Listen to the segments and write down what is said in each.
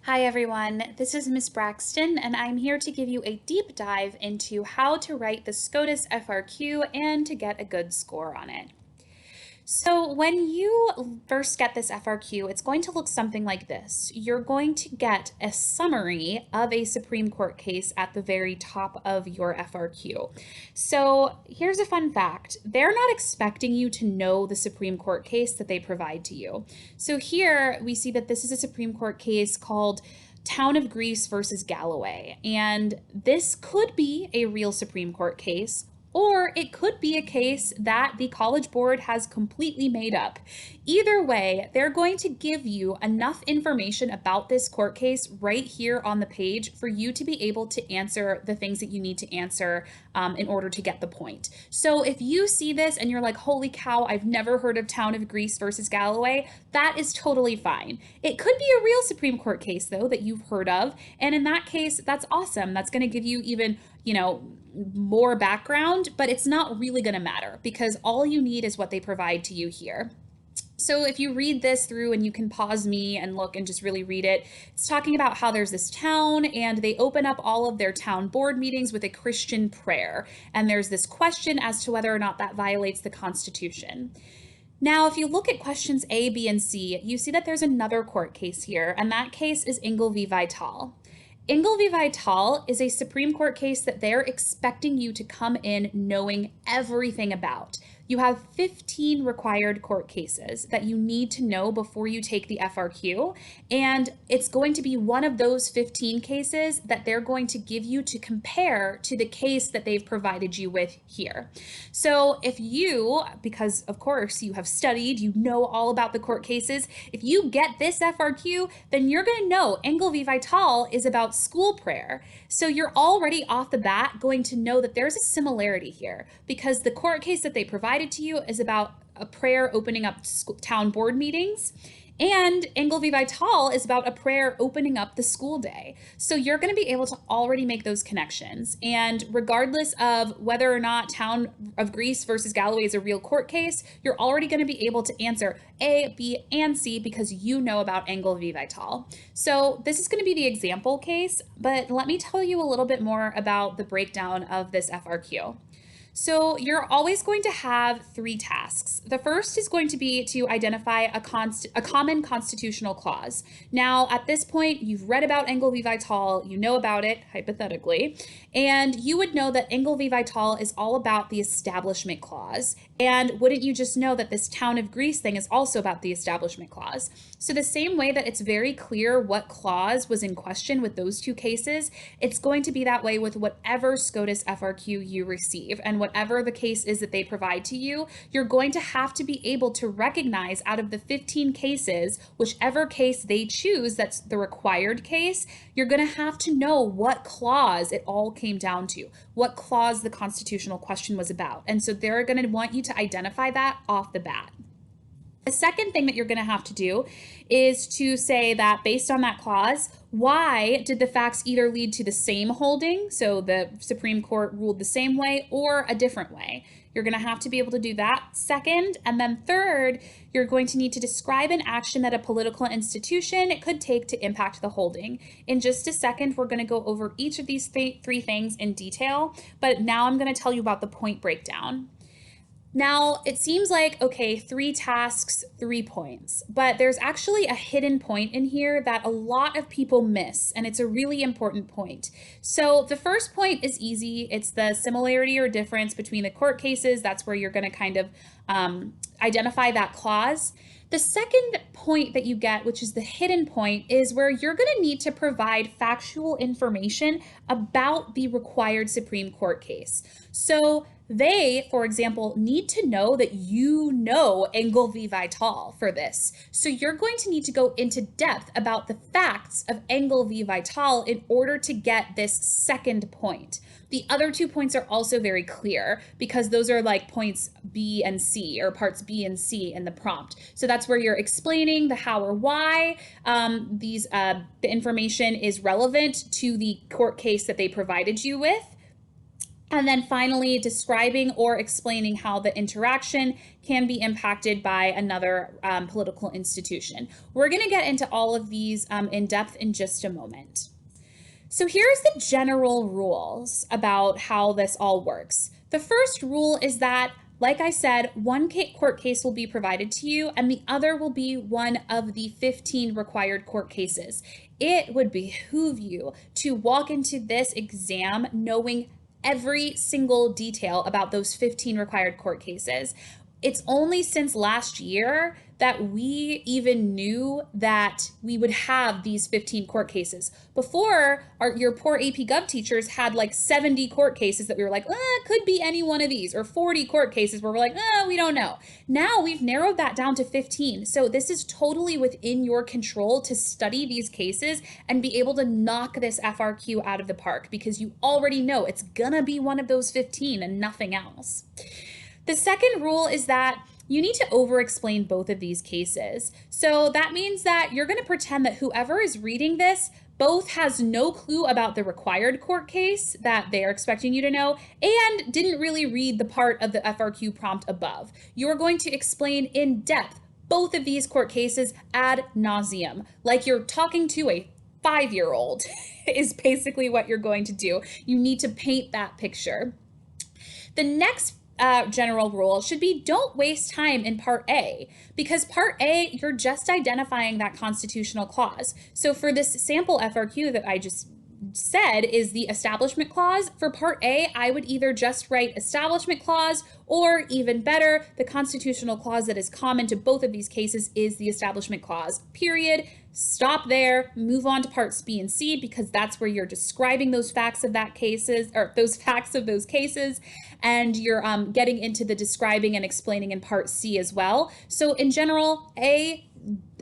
Hi everyone, this is Miss Braxton and I'm here to give you a deep dive into how to write the SCOTUS FRQ and to get a good score on it. So when you first get this FRQ, it's going to look something like this. You're going to get a summary of a Supreme Court case at the very top of your FRQ. So here's a fun fact. They're not expecting you to know the Supreme Court case that they provide to you. So here we see that this is a Supreme Court case called Town of Greece versus Galloway. And this could be a real Supreme Court case, or it could be a case that the College Board has completely made up. Either way, they're going to give you enough information about this court case right here on the page for you to be able to answer the things that you need to answer in order to get the point. So if you see this and you're like, holy cow, I've never heard of Town of Greece versus Galloway, that is totally fine. It could be a real Supreme Court case, though, that you've heard of. And in that case, that's awesome. That's going to give you even, more background, but it's not really going to matter because all you need is what they provide to you here. So if you read this through and you can pause me and look and just really read it, it's talking about how there's this town and they open up all of their town board meetings with a Christian prayer. And there's this question as to whether or not that violates the Constitution. Now, if you look at questions A, B, and C, you see that there's another court case here, and that case is Ingle v. Vital. Ingle v. Vital is a Supreme Court case that they're expecting you to come in knowing everything about. You have 15 required court cases that you need to know before you take the FRQ, and it's going to be one of those 15 cases that they're going to give you to compare to the case that they've provided you with here. So if you, because of course you have studied, you know all about the court cases, if you get this FRQ, then you're going to know Ingle v. Vital is about school prayer. So you're already off the bat going to know that there's a similarity here because the court case that they provided to you is about a prayer opening up town board meetings, and Ingle v. Vital is about a prayer opening up the school day. So you're going to be able to already make those connections. And regardless of whether or not Town of Greece versus Galloway is a real court case, you're already going to be able to answer A, B, and C because you know about Ingle v. Vital. So this is going to be the example case, but let me tell you a little bit more about the breakdown of this FRQ. So you're always going to have three tasks. The first is going to be to identify a common constitutional clause. Now, at this point, you've read about Ingle v. Vital, you know about it, hypothetically, and you would know that Ingle v. Vital is all about the Establishment Clause. And wouldn't you just know that this Town of Greece thing is also about the Establishment Clause? So the same way that it's very clear what clause was in question with those two cases, it's going to be that way with whatever SCOTUS FRQ you receive. And whatever the case is that they provide to you, you're going to have to be able to recognize out of the 15 cases, whichever case they choose that's the required case, you're going to have to know what clause it all came down to, what clause the constitutional question was about. And so they're going to want you to identify that off the bat. The second thing that you're going to have to do is to say that based on that clause, why did the facts either lead to the same holding, so the Supreme Court ruled the same way, or a different way? You're going to have to be able to do that second. And then third, you're going to need to describe an action that a political institution could take to impact the holding. In just a second, we're going to go over each of these three things in detail, but now I'm going to tell you about the point breakdown. Now, it seems like, okay, 3 tasks, 3 points, but there's actually a hidden point in here that a lot of people miss, and it's a really important point. So the first point is easy. It's the similarity or difference between the court cases. That's where you're going to kind of identify that clause. The second point that you get, which is the hidden point, is where you're going to need to provide factual information about the required Supreme Court case. So they, for example, need to know that you know Ingle v. Vital for this. So you're going to need to go into depth about the facts of Ingle v. Vital in order to get this second point. The other 2 points are also very clear because those are like points B and C, or parts B and C in the prompt. So that's where you're explaining the how or why the information is relevant to the court case that they provided you with. And then finally, describing or explaining how the interaction can be impacted by another political institution. We're going to get into all of these in depth in just a moment. So here's the general rules about how this all works. The first rule is that, like I said, one court case will be provided to you and the other will be one of the 15 required court cases. It would behoove you to walk into this exam knowing every single detail about those 15 required court cases. It's only since last year that we even knew that we would have these 15 court cases. Before, your poor AP Gov teachers had like 70 court cases that we were like, could be any one of these, or 40 court cases where we're like, we don't know. Now we've narrowed that down to 15. So this is totally within your control to study these cases and be able to knock this FRQ out of the park because you already know it's gonna be one of those 15 and nothing else. The second rule is that you need to over-explain both of these cases. So that means that you're going to pretend that whoever is reading this both has no clue about the required court case that they are expecting you to know and didn't really read the part of the FRQ prompt above. You're going to explain in depth both of these court cases ad nauseum, like you're talking to a 5-year-old is basically what you're going to do. You need to paint that picture. The next general rule should be don't waste time in Part A, because Part A, you're just identifying that constitutional clause. So for this sample FRQ that I just said is the Establishment Clause. For Part A, I would either just write Establishment Clause, or even better, the constitutional clause that is common to both of these cases is the Establishment Clause, period. Stop there, move on to parts B and C, because that's where you're describing those facts of that cases, or those facts of those cases, and you're getting into the describing and explaining in part C as well. So in general, A,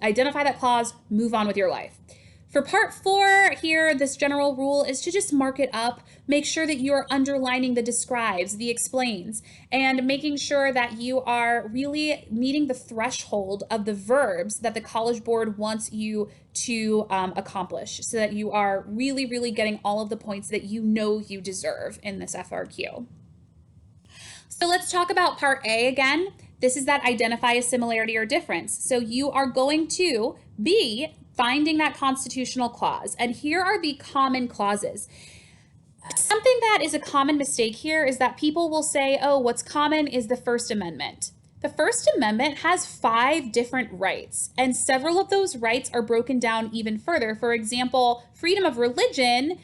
identify that clause, move on with your life. For part 4 here, this general rule is to just mark it up, make sure that you are underlining the describes, the explains, and making sure that you are really meeting the threshold of the verbs that the College Board wants you to accomplish, so that you are really, really getting all of the points that you know you deserve in this FRQ. So let's talk about part A again. This is that identify a similarity or difference. So you are going to be finding that constitutional clause. And here are the common clauses. Something that is a common mistake here is that people will say, oh, what's common is the First Amendment. The First Amendment has 5 different rights, and several of those rights are broken down even further. For example, freedom of religion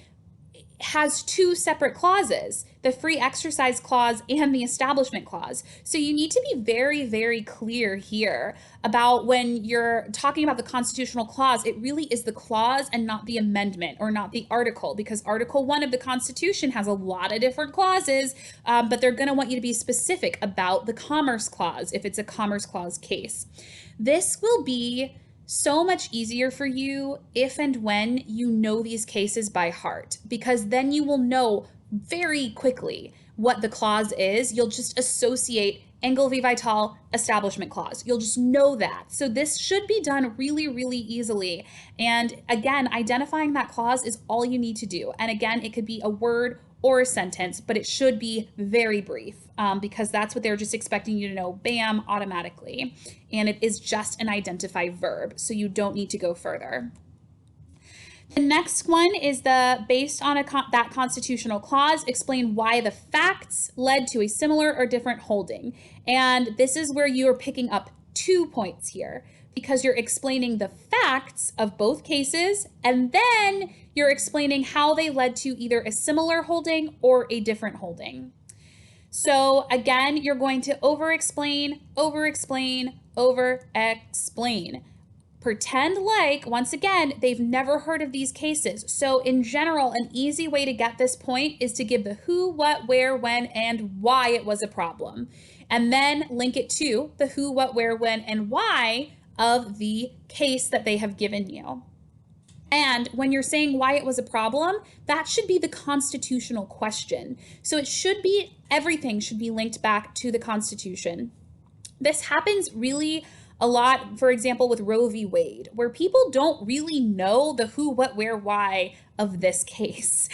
has 2 separate clauses, the Free Exercise Clause and the Establishment Clause. So you need to be very, very clear here about when you're talking about the constitutional clause, it really is the clause and not the amendment or not the article, because Article 1 of the Constitution has a lot of different clauses, but they're going to want you to be specific about the Commerce Clause if it's a Commerce Clause case. This will be so much easier for you if and when you know these cases by heart, because then you will know very quickly what the clause is. You'll just associate Engel v. Vital, Establishment Clause. You'll just know that. So this should be done really, really easily. And again, identifying that clause is all you need to do. And again, it could be a word or a sentence, but it should be very brief because that's what they're just expecting you to know, bam, automatically. And it is just an identify verb, so you don't need to go further. The next one is based on that constitutional clause, explain why the facts led to a similar or different holding. And this is where you are picking up 2 points here, because you're explaining the facts of both cases, and then you're explaining how they led to either a similar holding or a different holding. So again, you're going to over-explain, over-explain, over-explain. Pretend like, once again, they've never heard of these cases. So in general, an easy way to get this point is to give the who, what, where, when, and why it was a problem. And then link it to the who, what, where, when, and why of the case that they have given you. And when you're saying why it was a problem, that should be the constitutional question. So it should be, everything should be linked back to the Constitution. This happens really a lot, for example, with Roe v. Wade, where people don't really know the who, what, where, why of this case.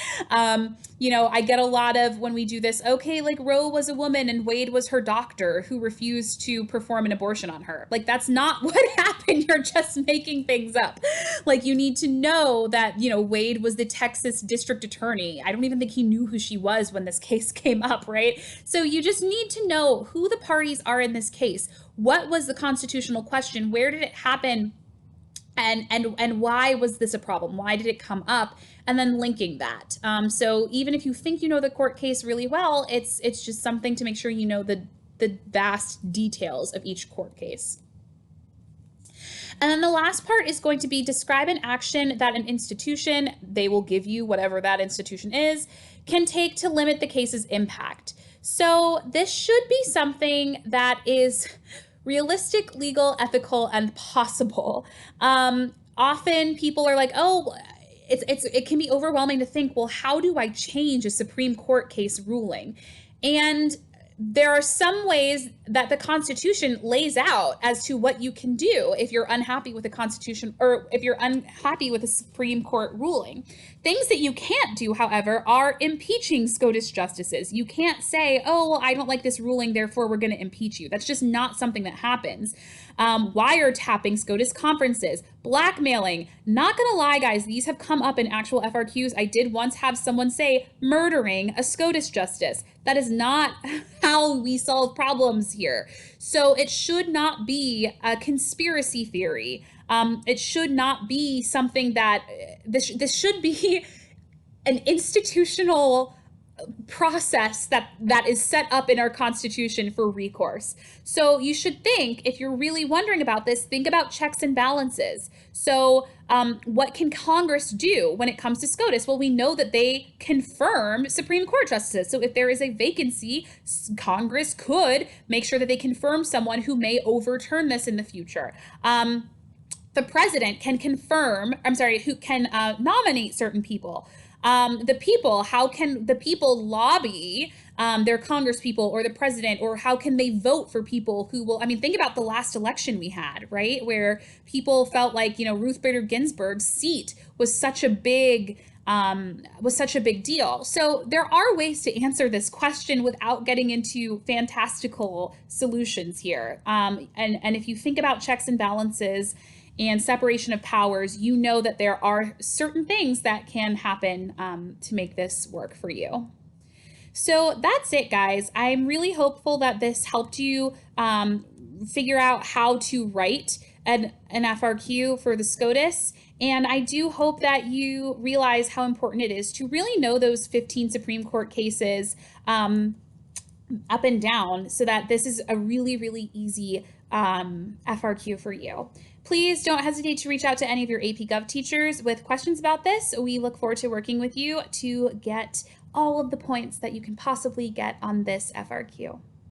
I get a lot of when we do this, okay, like Roe was a woman and Wade was her doctor who refused to perform an abortion on her. Like, that's not what happened. You're just making things up. Like, you need to know that, Wade was the Texas district attorney. I don't even think he knew who she was when this case came up, right? So you just need to know who the parties are in this case. What was the constitutional question? Where did it happen? And why was this a problem? Why did it come up? And then linking that. So even if you think you know the court case really well, it's just something to make sure you know the vast details of each court case. And then the last part is going to be describe an action that an institution, they will give you whatever that institution is, can take to limit the case's impact. So this should be something that is realistic, legal, ethical, and possible. Often people are like, oh, it can be overwhelming to think, well, how do I change a Supreme Court case ruling? And there are some ways that the Constitution lays out as to what you can do if you're unhappy with the Constitution or if you're unhappy with a Supreme Court ruling. Things that you can't do, however, are impeaching SCOTUS justices. You can't say, oh, well, I don't like this ruling, therefore we're going to impeach you. That's just not something that happens. Wiretapping SCOTUS conferences, blackmailing. Not gonna lie, guys, these have come up in actual FRQs. I did once have someone say murdering a SCOTUS justice. That is not how we solve problems here. So it should not be a conspiracy theory. It should not be something that this should be an institutional process that is set up in our Constitution for recourse. So you should think, if you're really wondering about this, think about checks and balances. So what can Congress do when it comes to SCOTUS? Well, we know that they confirm Supreme Court justices. So if there is a vacancy, Congress could make sure that they confirm someone who may overturn this in the future. The president can who can nominate certain people. The people, how can the people lobby their congresspeople or the president, or how can they vote for people who will, think about the last election we had, right? Where people felt like, Ruth Bader Ginsburg's seat was such a big deal. So there are ways to answer this question without getting into fantastical solutions here. And if you think about checks and balances and separation of powers, you know that there are certain things that can happen to make this work for you. So that's it, guys. I'm really hopeful that this helped you figure out how to write an FRQ for the SCOTUS. And I do hope that you realize how important it is to really know those 15 Supreme Court cases up and down, so that this is a really, really easy FRQ for you. Please don't hesitate to reach out to any of your AP Gov teachers with questions about this. We look forward to working with you to get all of the points that you can possibly get on this FRQ.